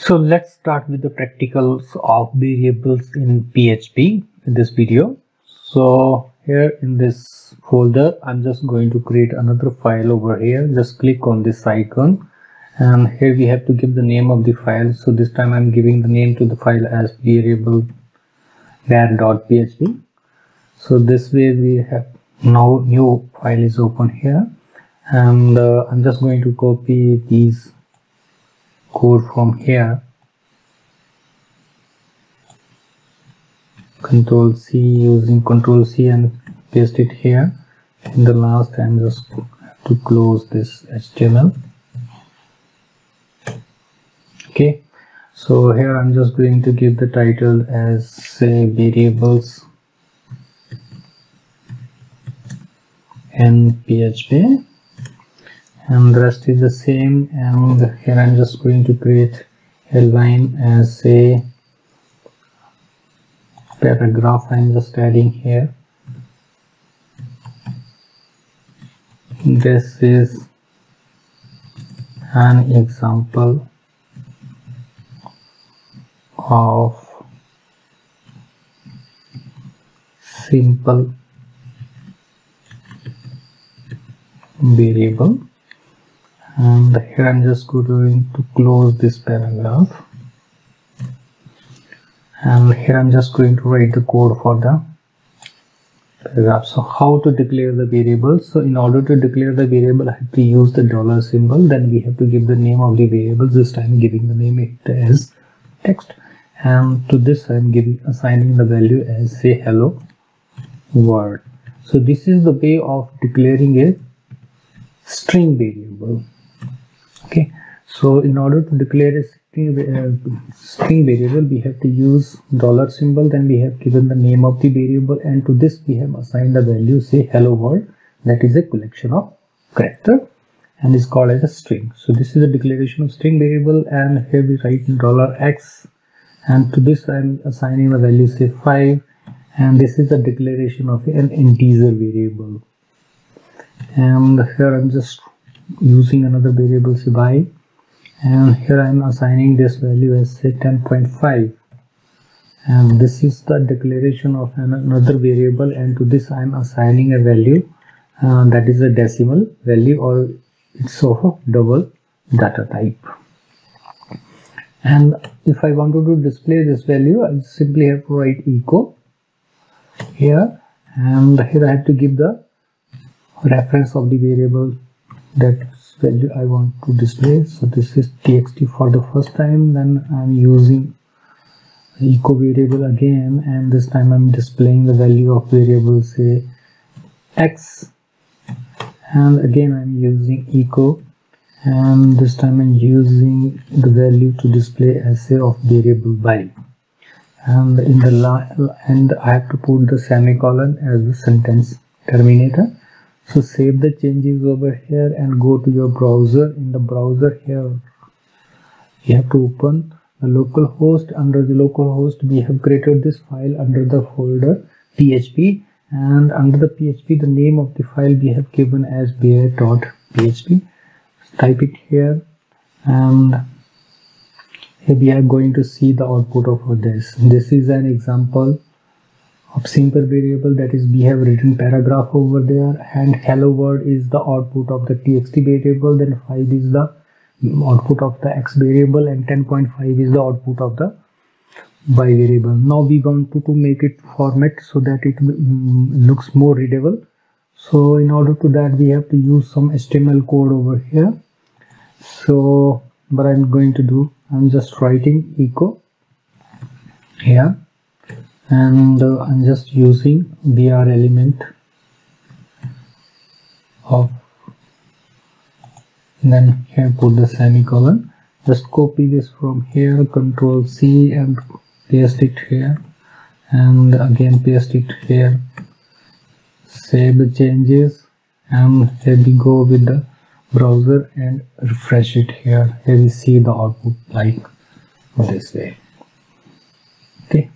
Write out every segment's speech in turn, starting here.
So let's start with the practicals of variables in PHP in this video. So here in this folder, I'm just going to create another file over here. Just click on this icon, and here we have to give the name of the file. So this time I'm giving the name to the file as variable var.php. So this way we have now new file is open here, and I'm just going to copy these code from here. Control C, using Control C and paste it here. In the last, I'm just have to close this HTML. Okay, so here I'm just going to give the title as say variables in PHP, and the rest is the same. And here I'm just going to create a line as say paragraph. I'm just adding here. This is an example of simple variable, and here I'm just going to close this paragraph, and here I'm just going to write the code for the paragraph. So how to declare the variable? So in order to declare the variable, I have to use the dollar symbol. Then we have to give the name of the variable. This time giving the name it as text, and to this I'm assigning the value as say hello world. So this is the way of declaring a string variable. Okay, so in order to declare a string variable, we have to use dollar symbol. Then we have given the name of the variable, and to this we have assigned the value say hello world. That is a collection of character and is called as a string. So this is a declaration of string variable, and here we write $x, and to this I am assigning the value say 5, and this is the declaration of an integer variable. And here I'm just using another variable say by, and here I'm assigning this value as say 10.5, and this is the declaration of another variable, and to this I'm assigning a value that is a decimal value, or it's of a double data type. And if I wanted to display this value, I simply have to write echo here, and here I have to give the reference of the variable that value I want to display. So this is txt for the first time, then I'm using echo variable again, and this time I'm displaying the value of variable say x, and again I'm using echo, and this time I'm using the value to display as say of variable by, and in the end I have to put the semicolon as the sentence terminator. So save the changes over here and go to your browser. In the browser here you have to open the local host. Under the local host we have created this file under the folder PHP, and under the PHP the name of the file we have given as var.php. Type it here, and here we are going to see the output of this. This is an example of simple variable, that is we have written paragraph over there, and hello world is the output of the txt variable, then 5 is the output of the x variable, and 10.5 is the output of the y variable. Now we want to make it format so that it looks more readable. So in order to that we have to use some HTML code over here. So what I'm going to do, I'm just writing echo here, and I'm just using br element of, then here put the semicolon. Just copy this from here, Control C, and paste it here, and again paste it here. Save the changes, and here we go with the browser and refresh it here. Here we see the output like this way. Okay,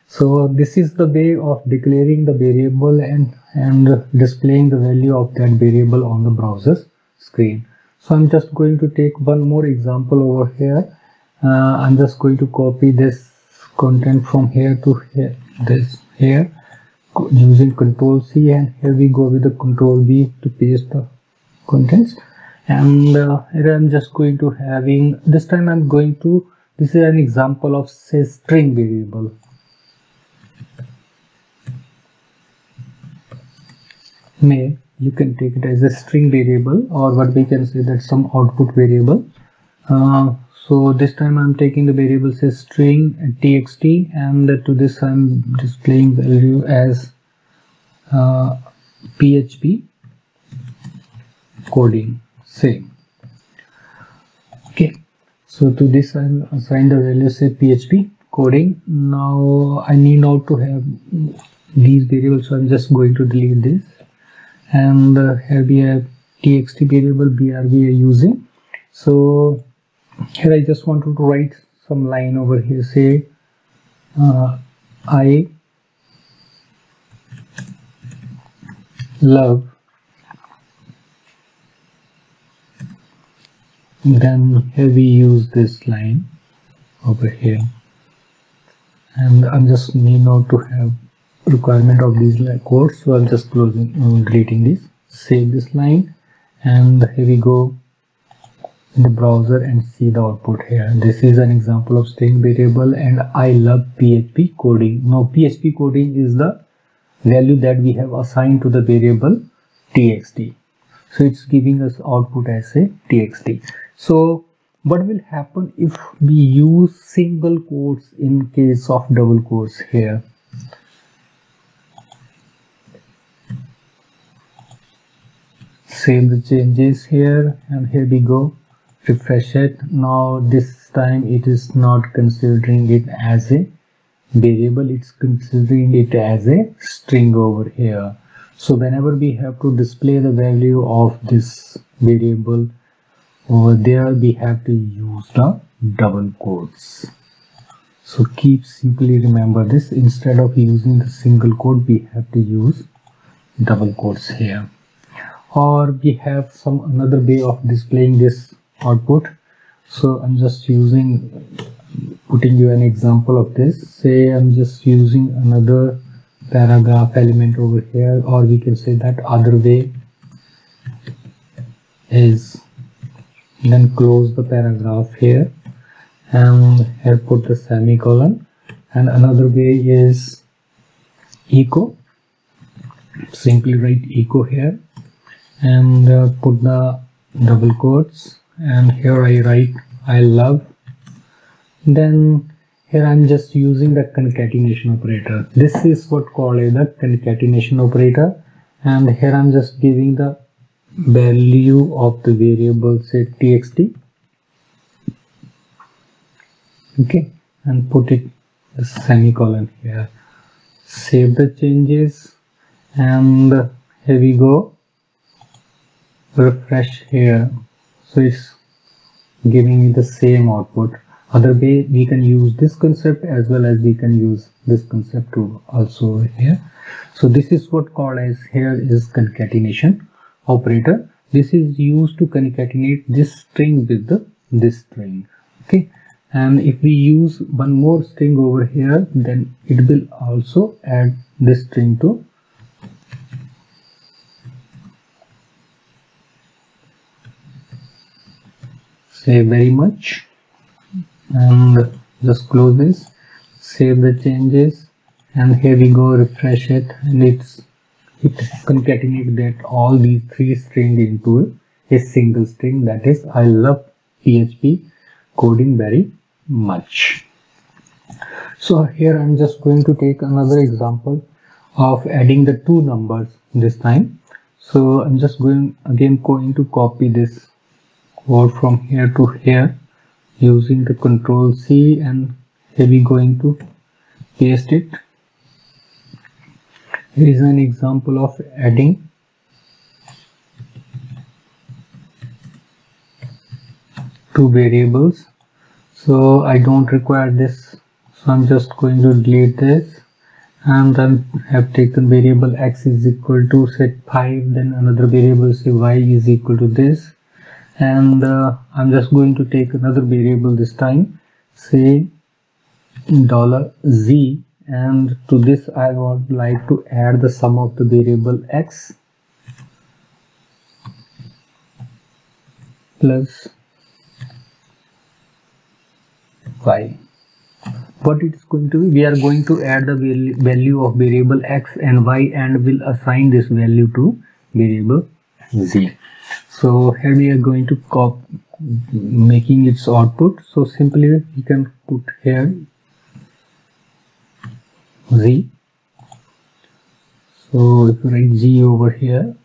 so this is the way of declaring the variable and displaying the value of that variable on the browser screen. So I'm just going to take one more example over here, I'm just going to copy this content from here to here, here using Control C, and here we go with the Control V to paste the contents. And here I'm just going to having, this time I'm going to, this is an example of say string variable. You can take it as a string variable, or what we can say that some output variable. So this time I'm taking the variable say string and txt, and to this I'm displaying value as PHP coding same. Okay, so to this I'm assign the value say PHP coding. Now I need now to have these variables, so I'm just going to delete this, and here we have txt variable BR we are using. So here I just wanted to write some line over here, say I love, then here we use this line over here, and I'm just need now to have requirement of these codes, so I'm just deleting this. Save this line, and here we go in the browser and see the output here. This is an example of string variable, and I love PHP coding. Now PHP coding is the value that we have assigned to the variable txt, so it's giving us output as a txt. So what will happen if we use single quotes in case of double quotes here? Save the changes here, and here we go, refresh it. Now this time it is not considering it as a variable, it's considering it as a string over here. So whenever we have to display the value of this variable over there, we have to use the double quotes. So simply remember this, instead of using the single quote we have to use double quotes here. Or we have some another way of displaying this output. So I'm just putting you an example of this. Say I'm just using another paragraph element over here, or we can say that other way is, then close the paragraph here, and here put the semicolon, and another way is echo. Simply write echo here, and put the double quotes, and here I write I love. Then here I'm just using the concatenation operator. This is what called as the concatenation operator, and here I'm just giving the value of the variable say txt, okay, and put it a semicolon here. Save the changes, and here we go, refresh here, so it's giving me the same output. Other way we can use this concept as well as we can use this concept too also over here. So this is what called as here is concatenation operator. This is used to concatenate this string with this string, okay. And if we use one more string over here, then it will also add this string to say very much, and just close this, save the changes, and here we go, refresh it, and it concatenate that all these three strings into a single string, that is I love PHP coding very much. So here I'm just going to take another example of adding the two numbers this time. So I'm just going to copy this code from here to here using the Control C, and here we going to paste it. Here is an example of adding two variables. So I don't require this, so I'm just going to delete this, and then have taken variable x is equal to set 5, then another variable say y is equal to this, and I'm just going to take another variable this time, say $z, and to this I would like to add the sum of the variable x plus y. What it is going to be, we are going to add the value of variable x and y and will assign this value to variable z. So here we are going to copy, making its output. So simply we can put here z. So if you write z over here,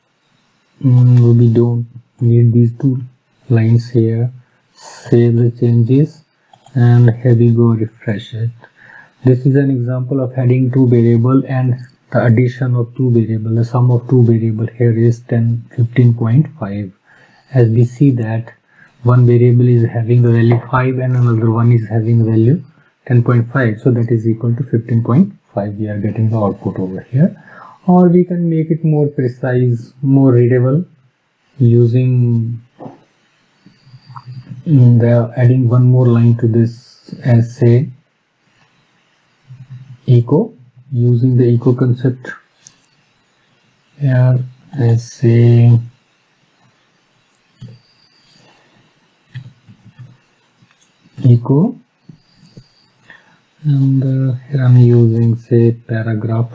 we don't need these two lines here. Save the changes, and here we go, refresh it. This is an example of adding two variable and the addition of two variable. The sum of two variable here is 15.5. As we see that one variable is having the value 5 and another one is having the value 10.5, so that is equal to 15.5. We are getting the output over here. Or we can make it more precise, more readable, using adding one more line to this, as say echo, using the echo concept here, as say echo, and here I'm using say paragraph,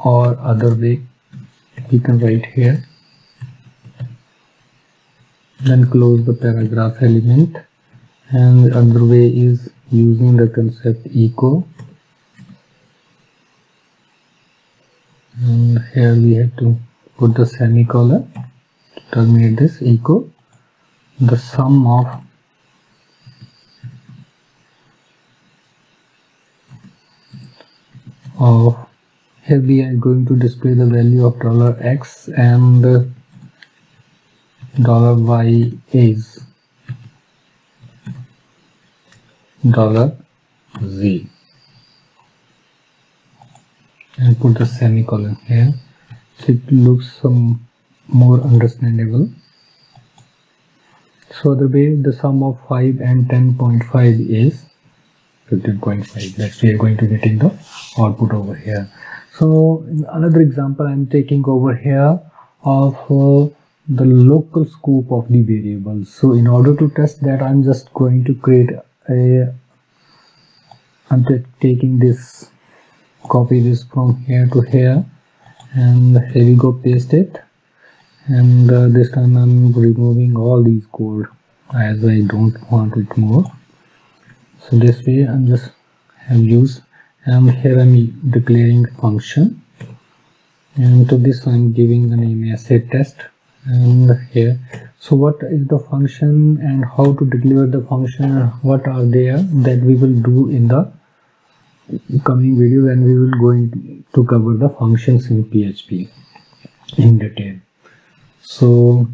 or other way we can write here, then close the paragraph element, and the other way is using the concept echo, and here we have to put the semicolon to terminate this echo. The sum of here we are going to display the value of $x and $y is $z, and put the semicolon here so it looks some more understandable. So the way the sum of 5 and 10.5 is 15.5. That's we are going to get in the output over here. So in another example I'm taking over here of the local scope of the variable. So in order to test that, I'm just going to create I'm taking this, copy this from here to here, and here we go, paste it, and this time I'm removing all these code as I don't want it more. So this way I'm just have used, and here I'm declaring function, and to this I'm giving the name as a test. And here, so what is the function and how to declare the function, what are there, that we will do in the coming video, when we will going to cover the functions in PHP in detail. So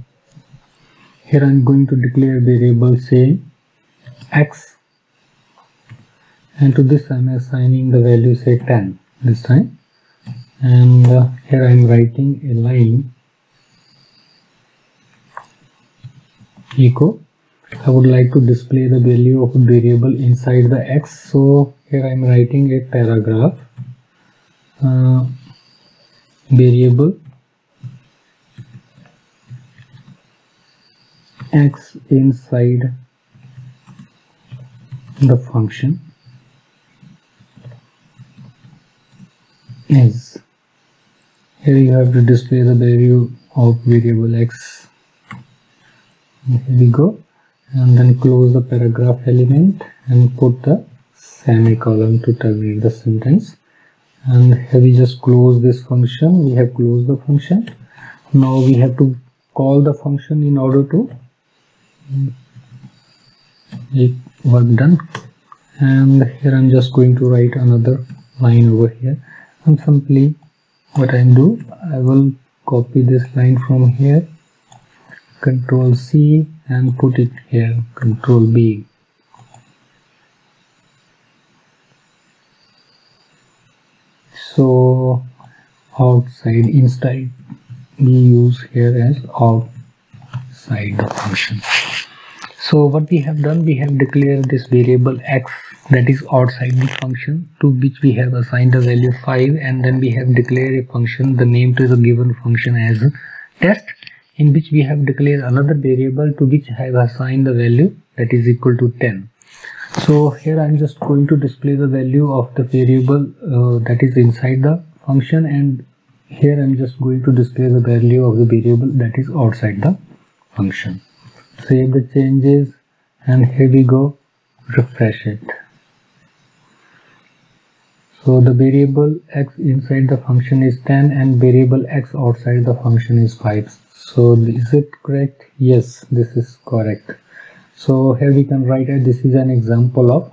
here I'm going to declare variable say x, and to this I'm assigning the value say 10 this time, and here I'm writing a line echo. I would like to display the value of a variable inside the x, so here I'm writing a paragraph variable x inside the function is. Here you have to display the value of variable x. Here we go, and then close the paragraph element and put the semicolon to terminate the sentence. And here we just close this function. We have closed the function. Now we have to call the function in order to make work done. And here I'm just going to write another line over here, and simply what I do, I will copy this line from here, Control C, and put it here, Control B. So outside, inside we use here as outside the function. So what we have done, we have declared this variable x that is outside the function, to which we have assigned the value 5, and then we have declared a function, the name to the given function as test, in which we have declared another variable to which I have assigned the value that is equal to 10. So here I'm just going to display the value of the variable that is inside the function, and here I'm just going to display the value of the variable that is outside the function. Save the changes, and here we go, refresh it. So the variable x inside the function is 10 and variable x outside the function is 5. So is it correct? Yes, this is correct. So here we can write it. This is an example of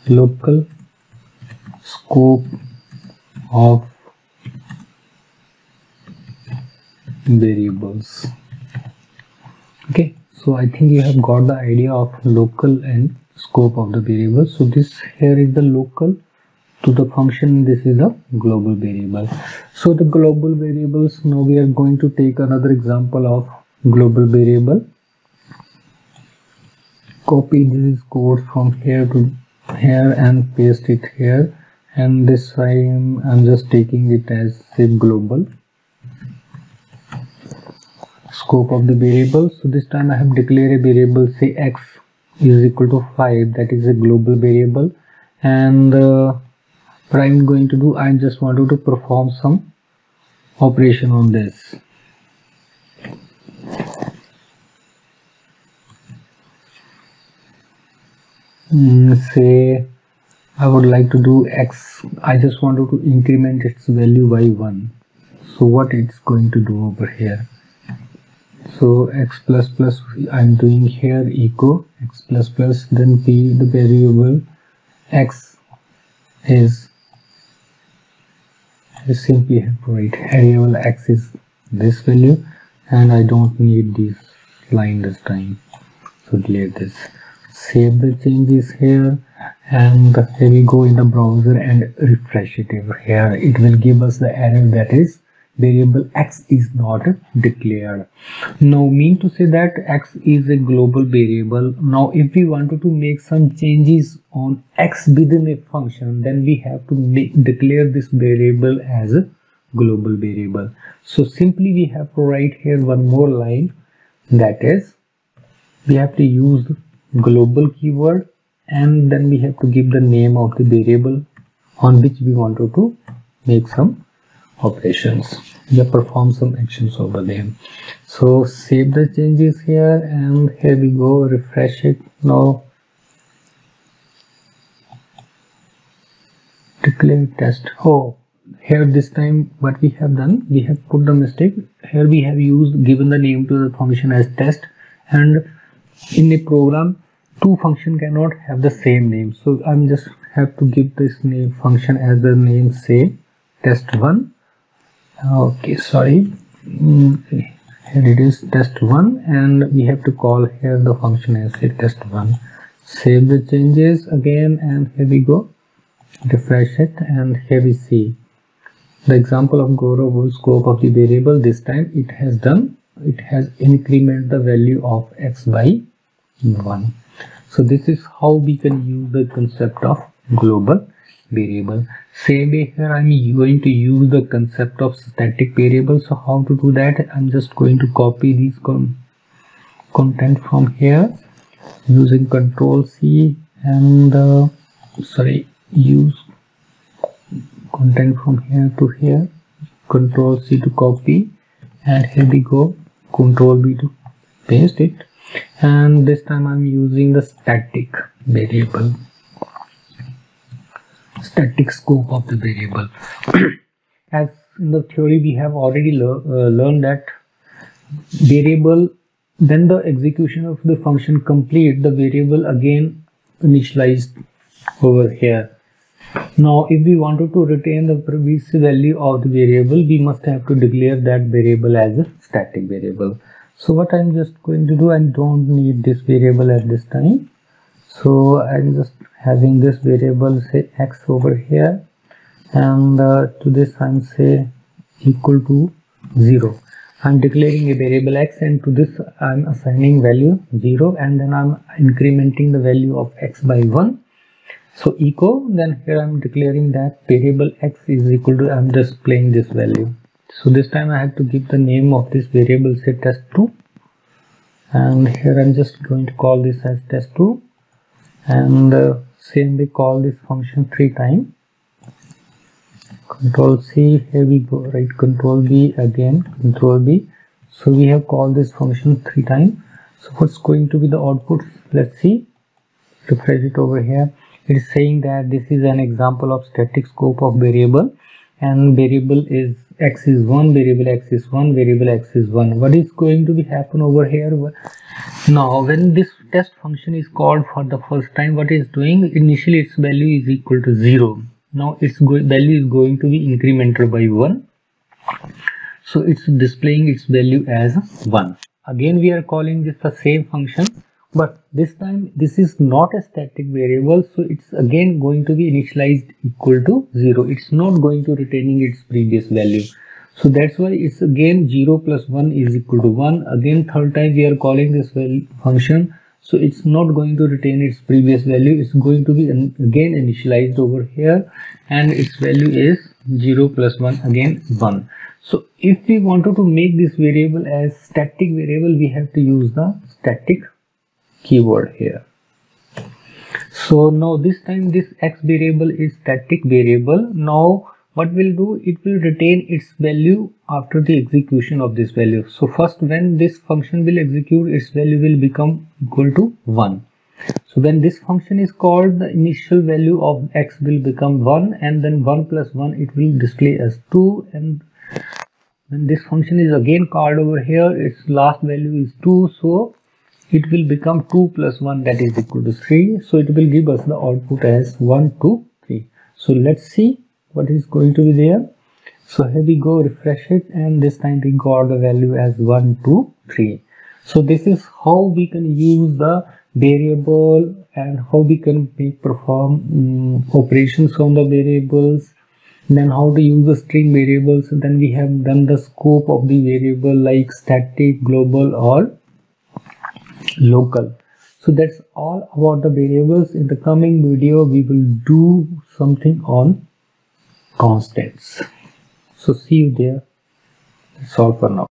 local scope of variables. Okay, so I think you have got the idea of local and scope of the variable. So this here is the local to the function, this is the global variable. So the global variables, now we are going to take another example of global variable. Copy this code from here to here and paste it here, and this time I'm just taking it as say global scope of the variable. So this time I have declared a variable, say x is equal to 5, that is a global variable, and what I'm going to do, I just wanted to perform some operation on this. Say I would like to do x, I just wanted to increment its value by 1. So what it's going to do over here, so x plus plus I'm doing here echo x plus plus, then p, the variable x is I simply have to write variable x is this value, and I don't need this line this time, so delete this. Save the changes here, and here we go in the browser and refresh it over here. It will give us the error that is variable x is not declared. Now mean to say that x is a global variable. Now if we wanted to make some changes on x within a function, then we have to declare this variable as a global variable. So simply we have to write here one more line, that is we have to use global keyword, and then we have to give the name of the variable on which we wanted to make some operations, perform some actions over them. So save the changes here, and here we go, refresh it. Now declare test. Oh, here this time what we have done, we have put the mistake here. We have given the name to the function as test, and in a program two functions cannot have the same name, so I'm just have to give this name function as the name, say test1. Okay, sorry, here it is test1, and we have to call here the function as say test1. Save the changes again, and here we go, refresh it, and here we see the example of global scope of the variable. This time it has incremented the value of x by 1. So this is how we can use the concept of global variable. Same way here I'm going to use the concept of static variable. So how to do that, I'm just going to copy these content from here using Control C, and use content from here to here, Control C to copy, and here we go, Control V to paste it. And this time I'm using the static variable, static scope of the variable. As in the theory we have already learned that variable, then the execution of the function complete, the variable again initialized over here. Now if we wanted to retain the previous value of the variable, we must have to declare that variable as a static variable. So what I'm just going to do, I don't need this variable at this time, so I'm just having this variable, say x over here, and to this I'm say equal to 0. I'm declaring a variable x, and to this I'm assigning value 0, and then I'm incrementing the value of x by 1. So echo, then here I'm declaring that variable x is equal to, I'm just displaying this value. So this time I have to give the name of this variable, say test2, and here I'm just going to call this as test2, and same we call this function 3 times. Control C, here we go, right, Control B, again Control B. So we have called this function 3 times. So what's going to be the output? Let's see. Refresh it over here. It is saying that this is an example of static scope of variable, and variable is x is 1, variable x is 1, variable x is 1. What is going to be happen over here? Now when this test function is called for the first time, what is doing? Initially its value is equal to 0. Now its value is going to be incremented by 1. So it's displaying its value as 1. Again we are calling this the same function, but this time this is not a static variable, so it's again going to be initialized equal to 0. It's not going to retaining its previous value. So that's why it's again 0 plus 1 is equal to 1. Again third time we are calling this function, so it's not going to retain its previous value. It's going to be again initialized over here, and its value is 0 plus 1, again 1. So if we wanted to make this variable as static variable, we have to use the static keyword here. So now this time this x variable is static variable. Now what will do? It will retain its value after the execution of this value. So first when this function will execute, its value will become equal to 1. So when this function is called, the initial value of x will become 1, and then 1 plus 1 it will display as 2, and when this function is again called over here, its last value is 2, so it will become 2 plus 1, that is equal to 3. So it will give us the output as 1, 2, 3. So let's see what is going to be there. So here we go, refresh it, and this time we got the value as 1, 2, 3. So this is how we can use the variable and how we can perform operations on the variables. Then how to use the string variables. Then we have done the scope of the variable like static, global, or local. So that's all about the variables. In the coming video we will do something on constants. So see you there. That's all for now.